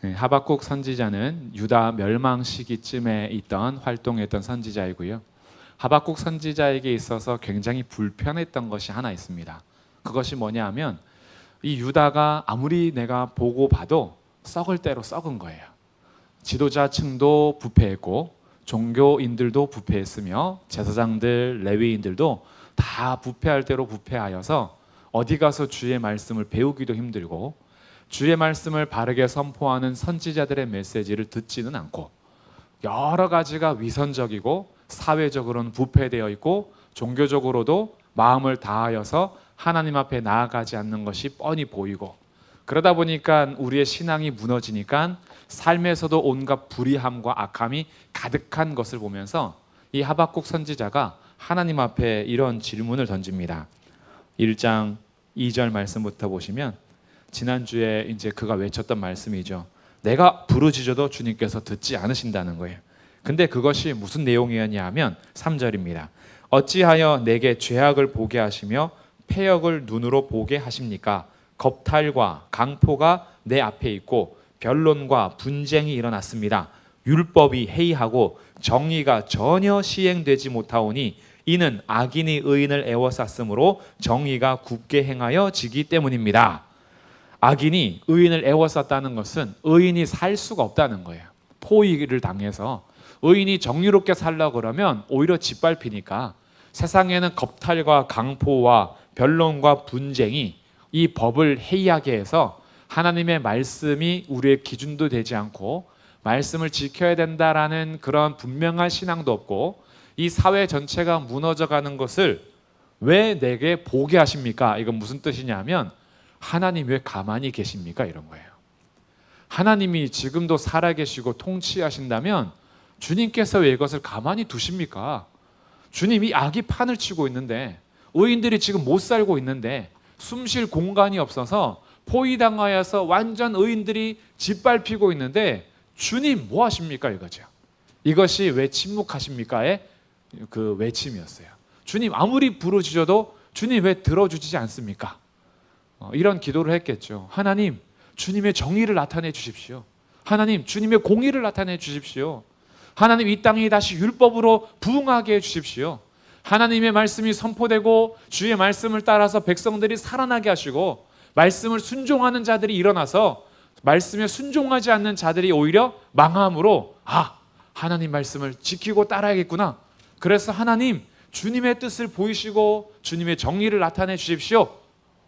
하박국 선지자는 유다 멸망 시기쯤에 있던 활동했던 선지자이고요. 하박국 선지자에게 있어서 굉장히 불편했던 것이 하나 있습니다. 그것이 뭐냐 하면 이 유다가 아무리 내가 보고 봐도 썩을 대로 썩은 거예요. 지도자층도 부패했고 종교인들도 부패했으며 제사장들, 레위인들도 다 부패할 대로 부패하여서 어디 가서 주의 말씀을 배우기도 힘들고 주의 말씀을 바르게 선포하는 선지자들의 메시지를 듣지는 않고 여러 가지가 위선적이고 사회적으로는 부패되어 있고 종교적으로도 마음을 다하여서 하나님 앞에 나아가지 않는 것이 뻔히 보이고 그러다 보니까 우리의 신앙이 무너지니까 삶에서도 온갖 불의함과 악함이 가득한 것을 보면서 이 하박국 선지자가 하나님 앞에 이런 질문을 던집니다. 1장 2절 말씀부터 보시면 지난주에 이제 그가 외쳤던 말씀이죠. 내가 부르짖어도 주님께서 듣지 않으신다는 거예요. 근데 그것이 무슨 내용이었냐 하면 3절입니다. 어찌하여 내게 죄악을 보게 하시며 패역을 눈으로 보게 하십니까? 겁탈과 강포가 내 앞에 있고 변론과 분쟁이 일어났습니다. 율법이 해이하고 정의가 전혀 시행되지 못하오니 이는 악인이 의인을 애워쌌으므로 정의가 굳게 행하여 지기 때문입니다. 악인이 의인을 애워쌌다는 것은 의인이 살 수가 없다는 거예요. 포위를 당해서 의인이 정의롭게 살려고 그러면 오히려 짓밟히니까 세상에는 겁탈과 강포와 변론과 분쟁이 이 법을 해이하게 해서 하나님의 말씀이 우리의 기준도 되지 않고 말씀을 지켜야 된다라는 그런 분명한 신앙도 없고 이 사회 전체가 무너져가는 것을 왜 내게 보게 하십니까? 이건 무슨 뜻이냐면 하나님 왜 가만히 계십니까? 이런 거예요. 하나님이 지금도 살아계시고 통치하신다면 주님께서 왜 이것을 가만히 두십니까? 주님이 악이 판을 치고 있는데 의인들이 지금 못 살고 있는데 숨쉴 공간이 없어서 포위당하여서 완전 의인들이 짓밟히고 있는데 주님 뭐 하십니까? 이거죠. 이것이 왜 침묵하십니까의 그 외침이었어요. 주님 아무리 부르짖어도 주님 왜 들어주지 않습니까? 이런 기도를 했겠죠. 하나님 주님의 정의를 나타내 주십시오. 하나님 주님의 공의를 나타내 주십시오. 하나님 이 땅이 다시 율법으로 부응하게 해 주십시오. 하나님의 말씀이 선포되고 주의 말씀을 따라서 백성들이 살아나게 하시고 말씀을 순종하는 자들이 일어나서 말씀에 순종하지 않는 자들이 오히려 망함으로 하나님 말씀을 지키고 따라야겠구나. 그래서 하나님 주님의 뜻을 보이시고 주님의 정의를 나타내 주십시오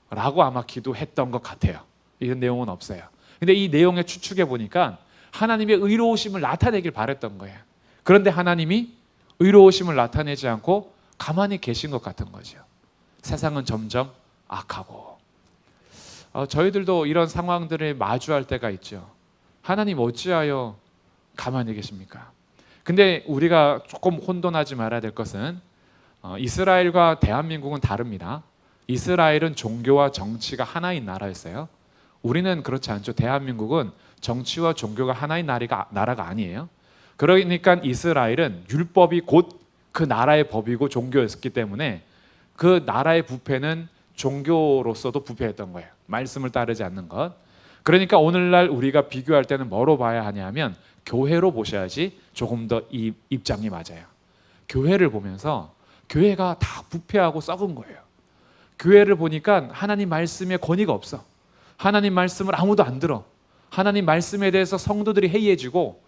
라고 아마 기도했던 것 같아요. 이런 내용은 없어요. 근데 이 내용에 추측해 보니까 하나님의 의로우심을 나타내길 바랬던 거예요. 그런데 하나님이 의로우심을 나타내지 않고 가만히 계신 것 같은 거죠. 세상은 점점 악하고 저희들도 이런 상황들을 마주할 때가 있죠. 하나님 어찌하여 가만히 계십니까? 근데 우리가 조금 혼돈하지 말아야 될 것은 이스라엘과 대한민국은 다릅니다. 이스라엘은 종교와 정치가 하나인 나라였어요. 우리는 그렇지 않죠. 대한민국은 정치와 종교가 하나인 나라가 아니에요. 그러니까 이스라엘은 율법이 곧 그 나라의 법이고 종교였기 때문에 그 나라의 부패는 종교로서도 부패했던 거예요. 말씀을 따르지 않는 것. 그러니까 오늘날 우리가 비교할 때는 뭐로 봐야 하냐면 교회로 보셔야지 조금 더 이 입장이 맞아요. 교회를 보면서 교회가 다 부패하고 썩은 거예요. 교회를 보니까 하나님 말씀에 권위가 없어. 하나님 말씀을 아무도 안 들어. 하나님 말씀에 대해서 성도들이 해이해지고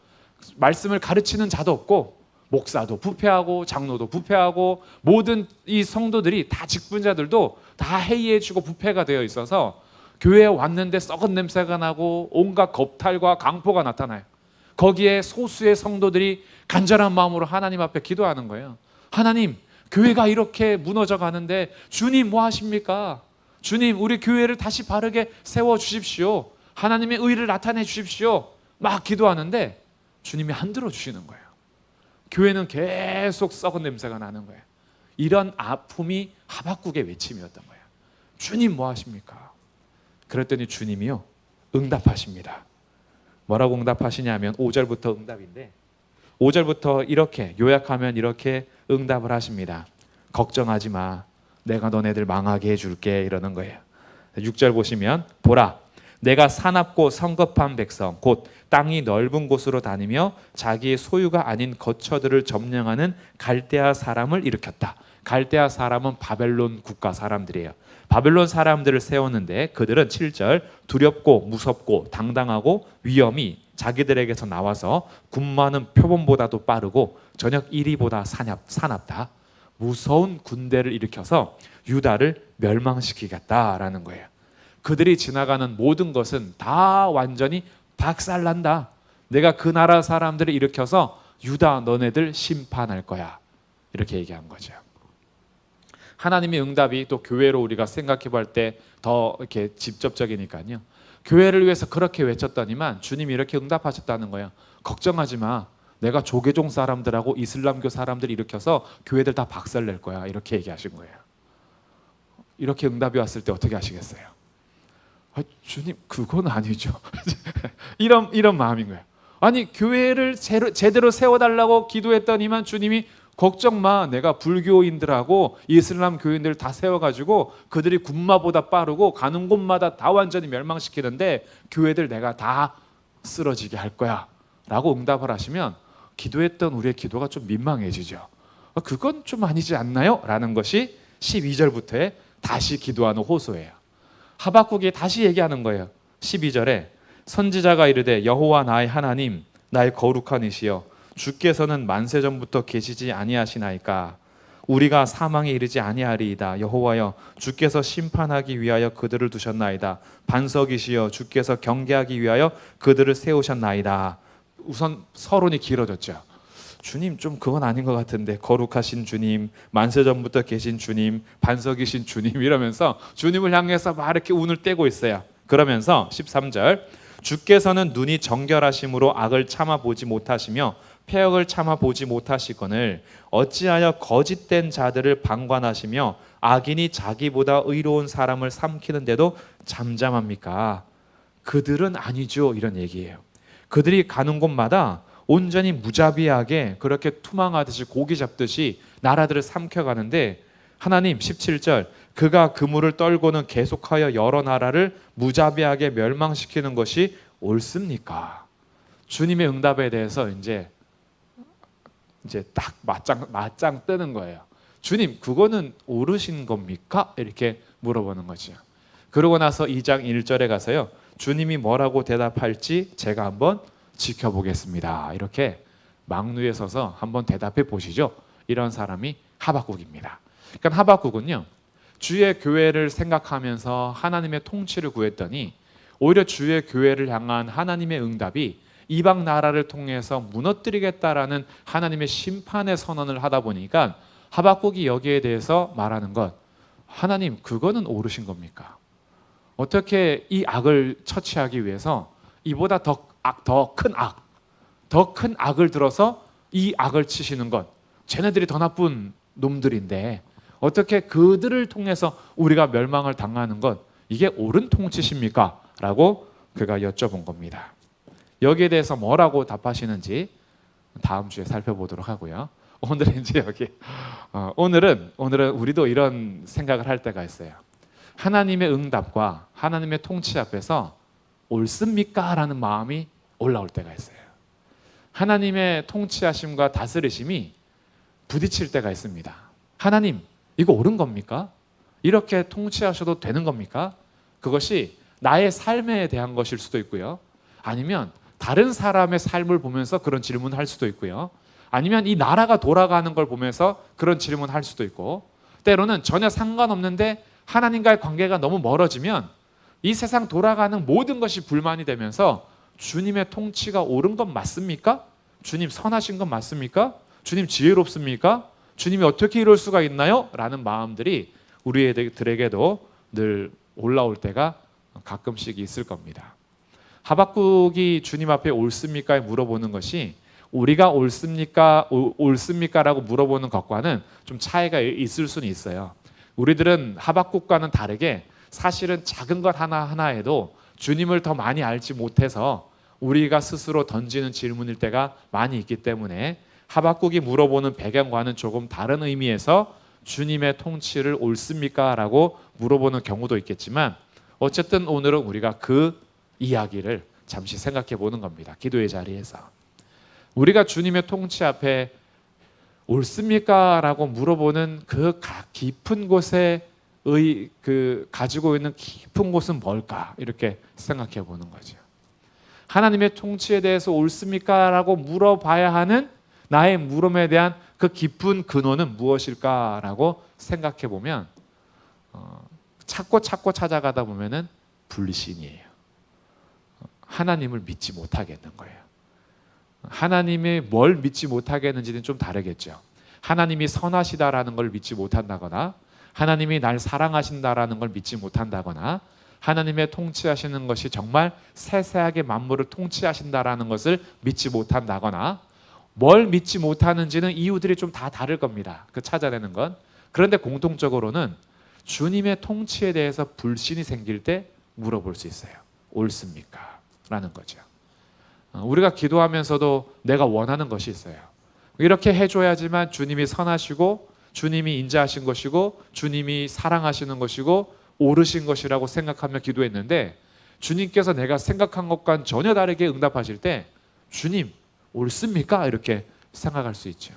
말씀을 가르치는 자도 없고 목사도 부패하고 장로도 부패하고 모든 이 성도들이 다 직분자들도 다 해이해지고 부패가 되어 있어서 교회에 왔는데 썩은 냄새가 나고 온갖 겁탈과 강포가 나타나요. 거기에 소수의 성도들이 간절한 마음으로 하나님 앞에 기도하는 거예요. 하나님 교회가 이렇게 무너져 가는데 주님 뭐 하십니까? 주님 우리 교회를 다시 바르게 세워주십시오. 하나님의 의를 나타내 주십시오. 막 기도하는데 주님이 안 들어주시는 거예요. 교회는 계속 썩은 냄새가 나는 거예요. 이런 아픔이 하박국의 외침이었던 거예요. 주님 뭐 하십니까? 그랬더니 주님이요 응답하십니다. 뭐라고 응답하시냐면 5절부터 응답인데 5절부터 이렇게 요약하면 이렇게 응답을 하십니다. 걱정하지 마. 내가 너네들 망하게 해줄게 이러는 거예요. 6절 보시면 보라 내가 사납고 성급한 백성 곧 땅이 넓은 곳으로 다니며 자기의 소유가 아닌 거처들을 점령하는 갈대아 사람을 일으켰다. 갈대아 사람은 바벨론 국가 사람들이에요. 바벨론 사람들을 세웠는데 그들은 7절 두렵고 무섭고 당당하고 위엄이 자기들에게서 나와서 군마는 표범보다도 빠르고 저녁 이리보다 사납다. 무서운 군대를 일으켜서 유다를 멸망시키겠다라는 거예요. 그들이 지나가는 모든 것은 다 완전히 박살난다. 내가 그 나라 사람들을 일으켜서 유다 너네들 심판할 거야. 이렇게 얘기한 거죠. 하나님의 응답이 또 교회로 우리가 생각해 볼 때 더 이렇게 직접적이니까요. 교회를 위해서 그렇게 외쳤더니만 주님이 이렇게 응답하셨다는 거예요. 걱정하지 마. 내가 조계종 사람들하고 이슬람교 사람들 일으켜서 교회들 다 박살낼 거야. 이렇게 얘기하신 거예요. 이렇게 응답이 왔을 때 어떻게 하시겠어요? 주님 그건 아니죠. 이런 마음인 거예요. 아니 교회를 제대로 세워달라고 기도했더니만 주님이 걱정 마. 내가 불교인들하고 이슬람 교인들 다 세워가지고 그들이 군마보다 빠르고 가는 곳마다 다 완전히 멸망시키는데 교회들 내가 다 쓰러지게 할 거야 라고 응답을 하시면 기도했던 우리의 기도가 좀 민망해지죠. 그건 좀 아니지 않나요? 라는 것이 12절부터의 다시 기도하는 호소예요. 하박국이 다시 얘기하는 거예요. 12절에 선지자가 이르되 여호와 나의 하나님 나의 거룩한 이시여 주께서는 만세 전부터 계시지 아니하시나이까 우리가 사망에 이르지 아니하리이다. 여호와여 주께서 심판하기 위하여 그들을 두셨나이다. 반석이시여 주께서 경계하기 위하여 그들을 세우셨나이다. 우선 서론이 길어졌죠. 주님 좀 그건 아닌 것 같은데 거룩하신 주님, 만세 전부터 계신 주님, 반석이신 주님 이러면서 주님을 향해서 막 이렇게 운을 떼고 있어요. 그러면서 13절 주께서는 눈이 정결하심으로 악을 참아보지 못하시며 폐역을 참아보지 못하시거늘 어찌하여 거짓된 자들을 방관하시며 악인이 자기보다 의로운 사람을 삼키는데도 잠잠합니까? 그들은 아니죠. 이런 얘기예요. 그들이 가는 곳마다 온전히 무자비하게 그렇게 투망하듯이 고기 잡듯이 나라들을 삼켜가는데 하나님 17절 그가 그물을 떨고는 계속하여 여러 나라를 무자비하게 멸망시키는 것이 옳습니까? 주님의 응답에 대해서 이제 딱 맞짱 뜨는 거예요. 주님 그거는 옳으신 겁니까? 이렇게 물어보는 거죠. 그러고 나서 2장 1절에 가서요. 주님이 뭐라고 대답할지 제가 한번 지켜보겠습니다. 이렇게 망루에 서서 한번 대답해 보시죠. 이런 사람이 하박국입니다. 그러니까 하박국은요. 주의 교회를 생각하면서 하나님의 통치를 구했더니 오히려 주의 교회를 향한 하나님의 응답이 이방 나라를 통해서 무너뜨리겠다라는 하나님의 심판의 선언을 하다 보니까 하박국이 여기에 대해서 말하는 것 하나님 그거는 옳으신 겁니까? 어떻게 이 악을 처치하기 위해서 이보다 더 큰 악을 들어서 이 악을 치시는 것 쟤네들이 더 나쁜 놈들인데 어떻게 그들을 통해서 우리가 멸망을 당하는 것 이게 옳은 통치십니까? 라고 그가 여쭤본 겁니다. 여기에 대해서 뭐라고 답하시는지 다음 주에 살펴보도록 하고요. 오늘은 이제 여기 오늘은 우리도 이런 생각을 할 때가 있어요. 하나님의 응답과 하나님의 통치 앞에서 옳습니까? 라는 마음이 올라올 때가 있어요. 하나님의 통치하심과 다스리심이 부딪힐 때가 있습니다. 하나님 이거 옳은 겁니까? 이렇게 통치하셔도 되는 겁니까? 그것이 나의 삶에 대한 것일 수도 있고요. 아니면 다른 사람의 삶을 보면서 그런 질문을 할 수도 있고요. 아니면 이 나라가 돌아가는 걸 보면서 그런 질문을 할 수도 있고 때로는 전혀 상관없는데 하나님과의 관계가 너무 멀어지면 이 세상 돌아가는 모든 것이 불만이 되면서 주님의 통치가 옳은 건 맞습니까? 주님 선하신 건 맞습니까? 주님 지혜롭습니까? 주님이 어떻게 이럴 수가 있나요? 라는 마음들이 우리들에게도 늘 올라올 때가 가끔씩 있을 겁니다. 하박국이 주님 앞에 옳습니까? 물어보는 것이 우리가 옳습니까? 라고 물어보는 것과는 좀 차이가 있을 수는 있어요. 우리들은 하박국과는 다르게 사실은 작은 것 하나하나에도 주님을 더 많이 알지 못해서 우리가 스스로 던지는 질문일 때가 많이 있기 때문에 하박국이 물어보는 배경과는 조금 다른 의미에서 주님의 통치를 옳습니까? 라고 물어보는 경우도 있겠지만 어쨌든 오늘은 우리가 그 이야기를 잠시 생각해 보는 겁니다. 기도의 자리에서 우리가 주님의 통치 앞에 옳습니까? 라고 물어보는 그 깊은 곳에 가지고 있는 깊은 곳은 뭘까? 이렇게 생각해 보는 거죠. 하나님의 통치에 대해서 옳습니까? 라고 물어봐야 하는 나의 물음에 대한 그 깊은 근원은 무엇일까? 라고 생각해 보면 찾고 찾아가다 보면은 불신이에요. 하나님을 믿지 못하겠는 거예요. 하나님이 뭘 믿지 못하겠는지는 좀 다르겠죠. 하나님이 선하시다라는 걸 믿지 못한다거나 하나님이 날 사랑하신다라는 걸 믿지 못한다거나 하나님의 통치하시는 것이 정말 세세하게 만물을 통치하신다라는 것을 믿지 못한다거나 뭘 믿지 못하는지는 이유들이 좀 다 다를 겁니다. 그 찾아내는 건. 그런데 공통적으로는 주님의 통치에 대해서 불신이 생길 때 물어볼 수 있어요. 옳습니까? 라는 거죠. 우리가 기도하면서도 내가 원하는 것이 있어요. 이렇게 해줘야지만 주님이 선하시고 주님이 인자하신 것이고 주님이 사랑하시는 것이고 옳으신 것이라고 생각하며 기도했는데 주님께서 내가 생각한 것과는 전혀 다르게 응답하실 때 주님 옳습니까? 이렇게 생각할 수 있죠.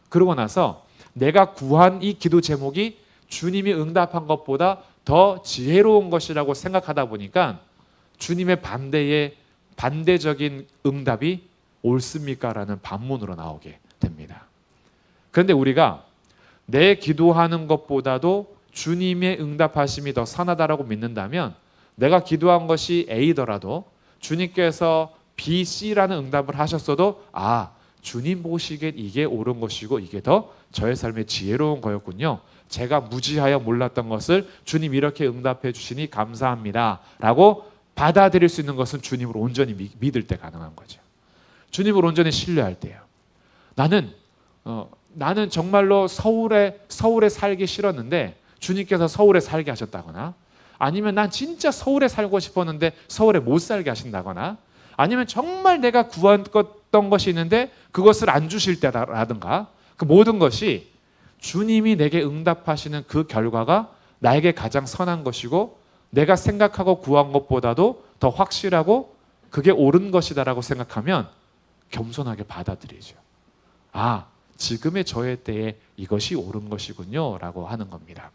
그러고 나서 내가 구한 이 기도 제목이 주님이 응답한 것보다 더 지혜로운 것이라고 생각하다 보니까 주님의 반대적인 응답이 옳습니까? 라는 반문으로 나오게 됩니다. 그런데 우리가 내 기도하는 것보다도 주님의 응답하심이 더 선하다라고 믿는다면 내가 기도한 것이 A더라도 주님께서 B, C라는 응답을 하셨어도 주님 보시기엔 이게 옳은 것이고 이게 더 저의 삶에 지혜로운 거였군요. 제가 무지하여 몰랐던 것을 주님 이렇게 응답해 주시니 감사합니다 라고 받아들일 수 있는 것은 주님을 온전히 믿을 때 가능한 거죠. 주님을 온전히 신뢰할 때요. 나는 정말로 서울에 살기 싫었는데 주님께서 서울에 살게 하셨다거나 아니면 난 진짜 서울에 살고 싶었는데 서울에 못 살게 하신다거나 아니면 정말 내가 구했던 것이 있는데 그것을 안 주실 때라든가 그 모든 것이 주님이 내게 응답하시는 그 결과가 나에게 가장 선한 것이고 내가 생각하고 구한 것보다도 더 확실하고 그게 옳은 것이다라고 생각하면 겸손하게 받아들이죠. 지금의 저의 때에 이것이 옳은 것이군요 라고 하는 겁니다.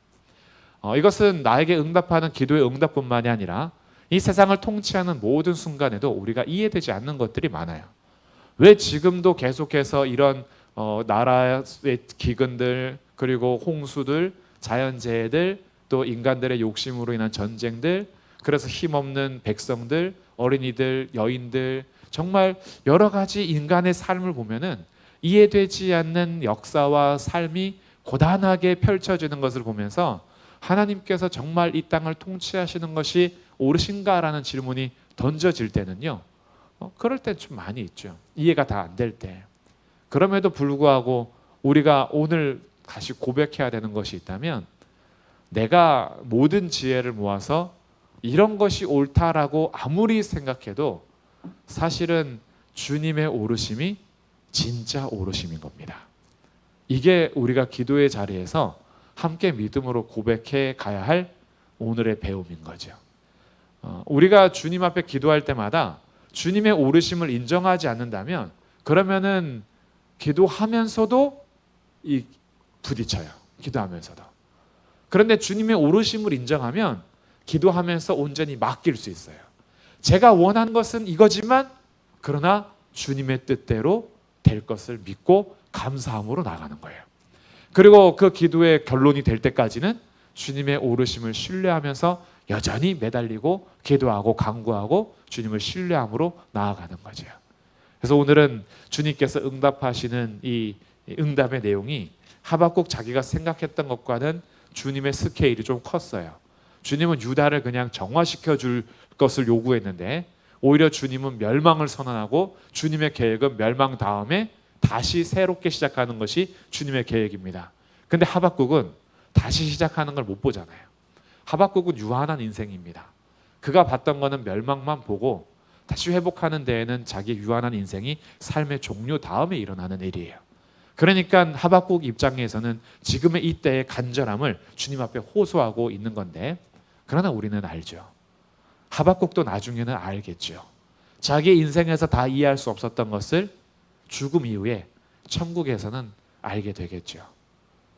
이것은 나에게 응답하는 기도의 응답뿐만이 아니라 이 세상을 통치하는 모든 순간에도 우리가 이해되지 않는 것들이 많아요. 왜 지금도 계속해서 이런 나라의 기근들 그리고 홍수들, 자연재해들 또 인간들의 욕심으로 인한 전쟁들 그래서 힘없는 백성들, 어린이들, 여인들 정말 여러 가지 인간의 삶을 보면은 이해되지 않는 역사와 삶이 고단하게 펼쳐지는 것을 보면서 하나님께서 정말 이 땅을 통치하시는 것이 옳으신가라는 질문이 던져질 때는요. 그럴 때 좀 많이 있죠. 이해가 다 안 될 때. 그럼에도 불구하고 우리가 오늘 다시 고백해야 되는 것이 있다면 내가 모든 지혜를 모아서 이런 것이 옳다라고 아무리 생각해도 사실은 주님의 오르심이 진짜 오르심인 겁니다. 이게 우리가 기도의 자리에서 함께 믿음으로 고백해 가야 할 오늘의 배움인 거죠. 우리가 주님 앞에 기도할 때마다 주님의 오르심을 인정하지 않는다면 그러면은 기도하면서도 부딪혀요. 기도하면서도. 그런데 주님의 오르심을 인정하면 기도하면서 온전히 맡길 수 있어요. 제가 원하는 것은 이거지만 그러나 주님의 뜻대로 될 것을 믿고 감사함으로 나가는 거예요. 그리고 그 기도의 결론이 될 때까지는 주님의 오르심을 신뢰하면서 여전히 매달리고 기도하고 간구하고 주님을 신뢰함으로 나아가는 거죠. 그래서 오늘은 주님께서 응답하시는 이 응답의 내용이 하박국 자기가 생각했던 것과는 주님의 스케일이 좀 컸어요. 주님은 유다를 그냥 정화시켜 줄 것을 요구했는데 오히려 주님은 멸망을 선언하고 주님의 계획은 멸망 다음에 다시 새롭게 시작하는 것이 주님의 계획입니다. 근데 하박국은 다시 시작하는 걸 못 보잖아요. 하박국은 유한한 인생입니다. 그가 봤던 거는 멸망만 보고 다시 회복하는 데에는 자기 유한한 인생이 삶의 종료 다음에 일어나는 일이에요. 그러니까 하박국 입장에서는 지금의 이때의 간절함을 주님 앞에 호소하고 있는 건데 그러나 우리는 알죠. 하박국도 나중에는 알겠죠. 자기 인생에서 다 이해할 수 없었던 것을 죽음 이후에 천국에서는 알게 되겠죠.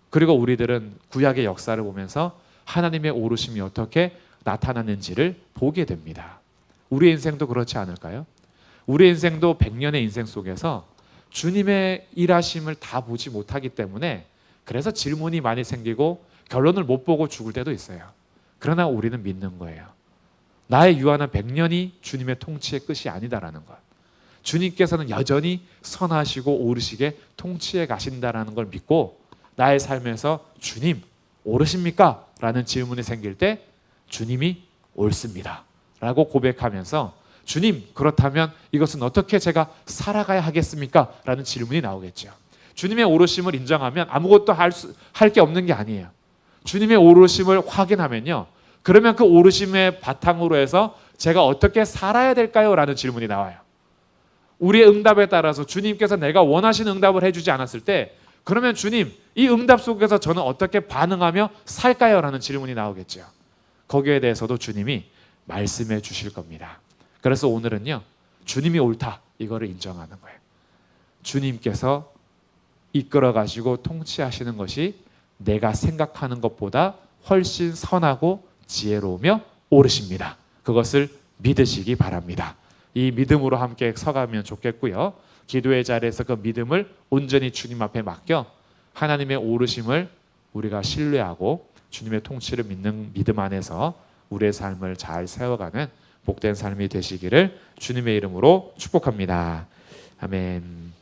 그리고 우리들은 구약의 역사를 보면서 하나님의 오르심이 어떻게 나타나는지를 보게 됩니다. 우리 인생도 그렇지 않을까요? 우리 인생도 100년의 인생 속에서 주님의 일하심을 다 보지 못하기 때문에 그래서 질문이 많이 생기고 결론을 못 보고 죽을 때도 있어요. 그러나 우리는 믿는 거예요. 나의 유한한 100년이 주님의 통치의 끝이 아니다라는 것. 주님께서는 여전히 선하시고 오르시게 통치해 가신다라는 걸 믿고 나의 삶에서 주님 오르십니까? 라는 질문이 생길 때 주님이 옳습니다 라고 고백하면서 주님 그렇다면 이것은 어떻게 제가 살아가야 하겠습니까? 라는 질문이 나오겠죠. 주님의 오르심을 인정하면 아무것도 할 게 없는 게 아니에요. 주님의 오르심을 확인하면요, 그러면 그 오르심의 바탕으로 해서 제가 어떻게 살아야 될까요? 라는 질문이 나와요. 우리의 응답에 따라서 주님께서 내가 원하시는 응답을 해주지 않았을 때 그러면 주님 이 응답 속에서 저는 어떻게 반응하며 살까요? 라는 질문이 나오겠죠. 거기에 대해서도 주님이 말씀해 주실 겁니다. 그래서 오늘은요, 주님이 옳다 이거를 인정하는 거예요. 주님께서 이끌어 가시고 통치하시는 것이 내가 생각하는 것보다 훨씬 선하고 지혜로우며 옳으십니다. 그것을 믿으시기 바랍니다. 이 믿음으로 함께 서가면 좋겠고요. 기도의 자리에서 그 믿음을 온전히 주님 앞에 맡겨 하나님의 오르심을 우리가 신뢰하고 주님의 통치를 믿는 믿음 안에서 우리의 삶을 잘 세워가는 복된 삶이 되시기를 주님의 이름으로 축복합니다. 아멘.